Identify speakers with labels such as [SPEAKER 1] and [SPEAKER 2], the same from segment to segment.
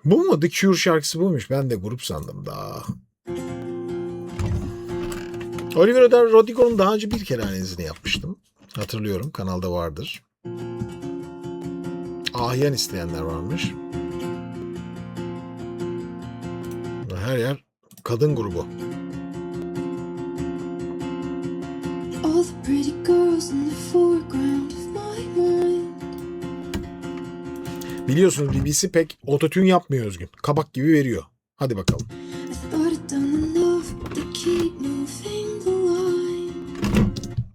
[SPEAKER 1] Bu mu? The Cure şarkısı buymuş. Ben de grup sandım daha. Olivia Rodrigo'nun daha önce bir kere analizini yapmıştım. Hatırlıyorum. Kanalda vardır. Ahyan isteyenler varmış. Her yer kadın grubu. All the pretty girls in the foreground of my mind. Biliyorsunuz BBC pek ototune yapmıyor Özgün. Kabak gibi veriyor. Hadi bakalım.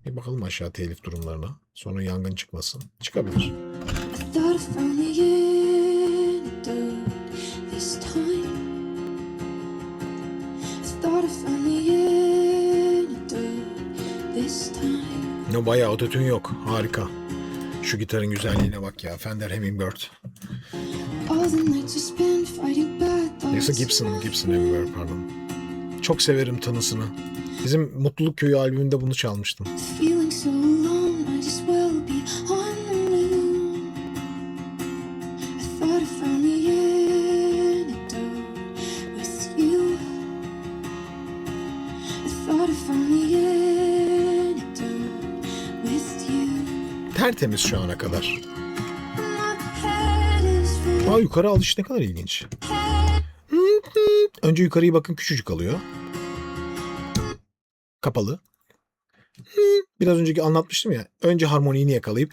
[SPEAKER 1] Bir bakalım aşağı telif durumlarına. Sonra yangın çıkmasın. Çıkabilir. No, bayağı ototune yok. Harika. Şu gitarın güzelliğine bak ya. Fender Hummingbird. Yoksa Gibson Hummingbird pardon. Çok severim tınısını. Bizim Mutluluk Köyü albümünde bunu çalmıştım. Tertemiz şu ana kadar. Aa, yukarı alış ne kadar ilginç. Önce yukarıyı bakın küçücük alıyor. Kapalı. Biraz önceki anlatmıştım ya. Önce harmoniğini yakalayıp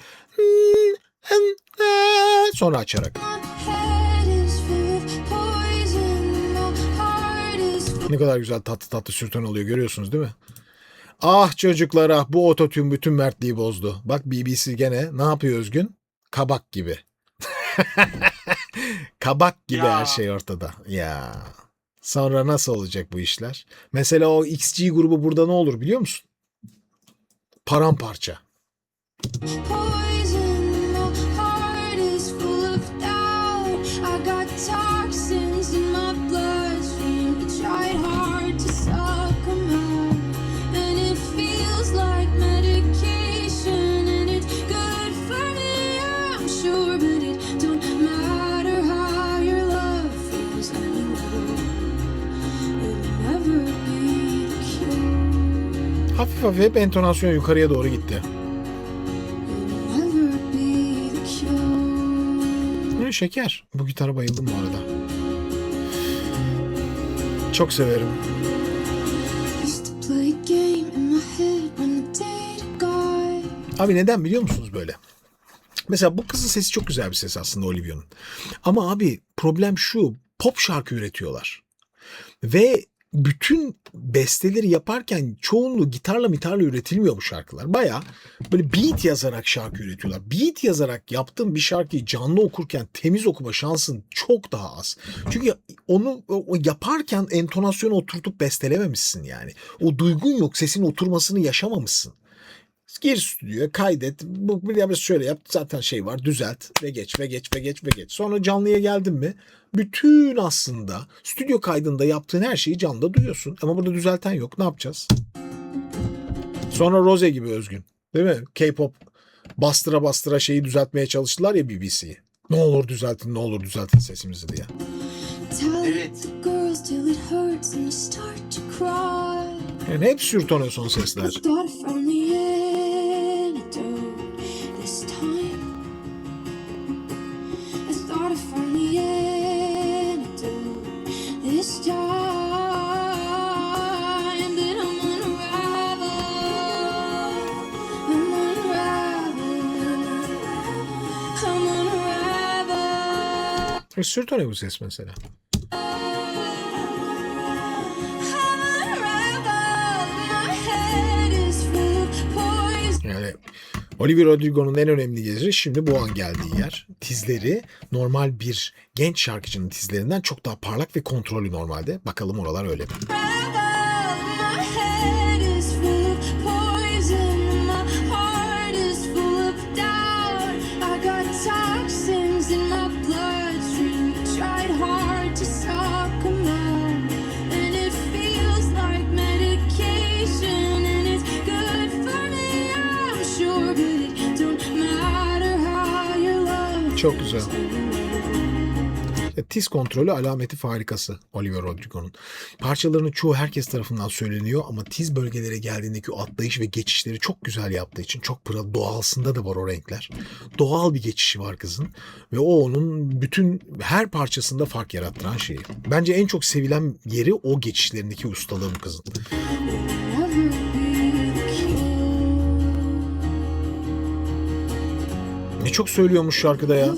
[SPEAKER 1] sonra açarak. Ne kadar güzel tatlı tatlı sürtön oluyor görüyorsunuz değil mi? Ah çocuklar ah bu ototune bütün mertliği bozdu. Bak BBC gene ne yapıyor Özgün? Kabak gibi. Kabak gibi
[SPEAKER 2] Ya.
[SPEAKER 1] her şey ortada. Ya. Sonra nasıl olacak bu işler? Mesela o XG grubu burada ne olur biliyor musun? Paramparça. Hafif hafif hep entonasyon yukarıya doğru gitti. Ne şeker. Bu gitara bayıldım bu arada. Çok severim. Abi neden biliyor musunuz böyle? Mesela bu kızın sesi çok güzel bir ses aslında Olivia'nın. Ama abi problem şu. Pop şarkı üretiyorlar. Ve bütün besteleri yaparken çoğunluğu gitarla üretilmiyor bu şarkılar. Baya böyle beat yazarak şarkı üretiyorlar. Beat yazarak yaptığın bir şarkıyı canlı okurken temiz okuma şansın çok daha az. Çünkü onu o yaparken entonasyonu oturtup bestelememişsin yani. O duygun yok, sesin oturmasını yaşamamışsın. Gir stüdyoya kaydet. Bu biraz şöyle yap. Zaten şey var. Düzelt ve geç. Sonra canlıya geldin mi? Bütün aslında stüdyo kaydında yaptığın her şeyi canlıda duyuyorsun. Ama burada düzelten yok. Ne yapacağız? Sonra Rose gibi Özgün. Değil mi? K-pop bastıra şeyi düzeltmeye çalıştılar ya BBC'yi. Ne olur düzeltin sesimizi diye.
[SPEAKER 2] Evet.
[SPEAKER 1] Yani hep sürtone son sesler. Sürtone bu ses mesela. Yani Olivia Rodrigo'nun en önemli yeri şimdi bu an geldiği yer. Tizleri normal bir genç şarkıcının tizlerinden çok daha parlak ve kontrollü normalde. Bakalım oralar öyle mi? Çok güzel. Tiz kontrolü alameti farikası Olivia Rodrigo'nun. Parçalarının çoğu herkes tarafından söyleniyor ama tiz bölgelere geldiğindeki o atlayış ve geçişleri çok güzel yaptığı için çok pırıl, doğalsında da var o renkler. Doğal bir geçişi var kızın ve o onun bütün her parçasında fark yarattıran şeyi. Bence en çok sevilen yeri o geçişlerindeki ustalığı bu kızın. Ne çok söylüyormuş şarkıda ya.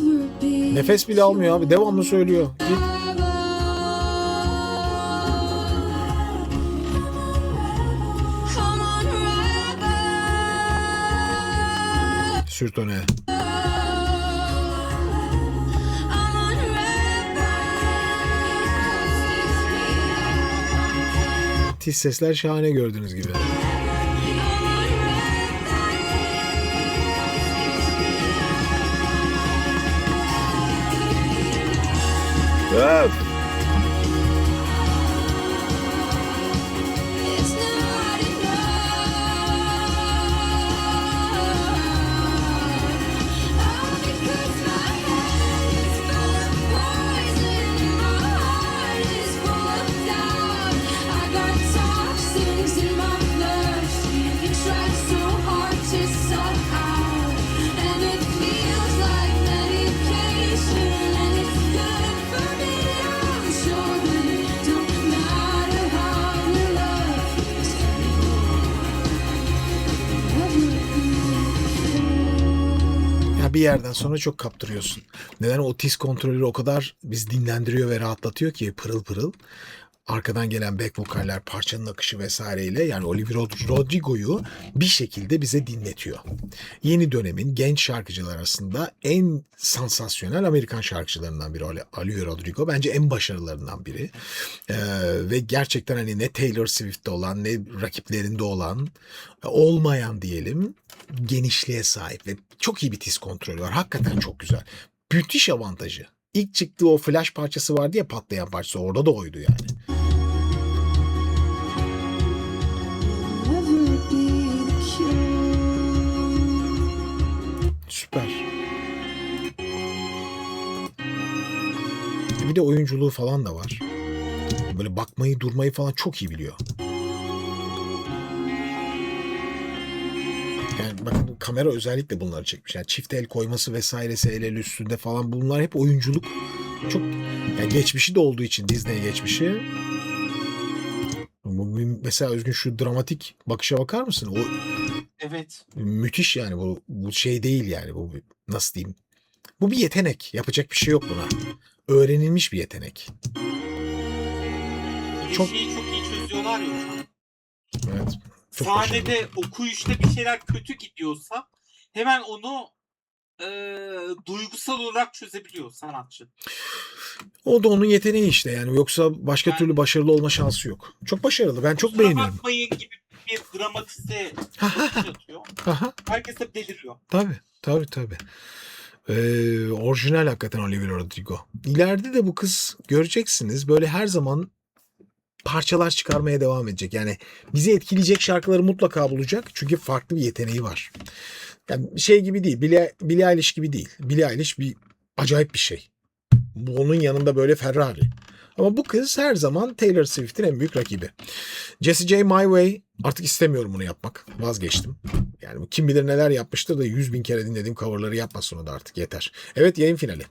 [SPEAKER 1] Nefes bile almıyor abi. Devamlı söylüyor. Git. Sürtone. Tiz sesler şahane gördüğünüz gibi. Öf. Bir yerden sonra çok kaptırıyorsun. Neden? O tiz kontrolü o kadar biz dinlendiriyor ve rahatlatıyor ki pırıl pırıl. Arkadan gelen back vokaller, parçanın akışı vesaireyle yani Olivia Rodrigo'yu bir şekilde bize dinletiyor. Yeni dönemin genç şarkıcılar arasında en sansasyonel Amerikan şarkıcılarından biri Olivia Rodrigo. Bence en başarılarından biri. Ve gerçekten hani ne Taylor Swift'te olan ne rakiplerinde olan olmayan diyelim genişliğe sahip ve çok iyi bir tiz kontrolü var. Hakikaten çok güzel. Müthiş avantajı. İlk çıktığı o flash parçası vardı ya, patlayan parçası, orada da oydu yani. Süper. Bir de oyunculuğu falan da var. Böyle bakmayı, durmayı falan çok iyi biliyor. Yani bakın kamera özellikle bunları çekmiş. Yani çift el koyması vesairesi, el üstünde falan, bunlar hep oyunculuk. Çok yani geçmişi de olduğu için, Disney geçmişi. Mesela Özgün şu dramatik bakışa bakar mısın? O
[SPEAKER 2] Evet.
[SPEAKER 1] müthiş yani, bu şey değil yani, bu nasıl diyeyim? Bu bir yetenek. Yapacak bir şey yok buna. Öğrenilmiş bir yetenek.
[SPEAKER 2] Bir de
[SPEAKER 1] Çok-
[SPEAKER 2] şeyi çok iyi çözüyorlar ya hocam.
[SPEAKER 1] Evet. Çok başarılı.
[SPEAKER 2] Sahnede okuyuşta bir şeyler kötü gidiyorsa hemen onu duygusal olarak çözebiliyor sanatçı.
[SPEAKER 1] O da onun yeteneği işte yani. Yoksa başka
[SPEAKER 2] Yani-
[SPEAKER 1] türlü başarılı olma şansı yok. Çok başarılı. Ben çok
[SPEAKER 2] Kusura
[SPEAKER 1] beğeniyorum.
[SPEAKER 2] bakmayın gibi bir dramatize atıyor.
[SPEAKER 1] Aha.
[SPEAKER 2] Herkes de deliriyor.
[SPEAKER 1] Tabii. Orijinal hakikaten Olivia Rodrigo. İleride de bu kız göreceksiniz böyle her zaman parçalar çıkarmaya devam edecek. Yani bizi etkileyecek şarkıları mutlaka bulacak. Çünkü farklı bir yeteneği var. Yani şey gibi değil. Billie Eilish gibi değil. Billie Eilish bir acayip bir şey. Bu onun yanında böyle Ferrari. Ama bu kız her zaman Taylor Swift'in en büyük rakibi. Jessie J. My Way, artık istemiyorum bunu yapmak. Vazgeçtim. Yani kim bilir neler yapmıştır da 100.000 kere dinlediğim coverları yapmasın o da artık, yeter. Evet, yayın finali.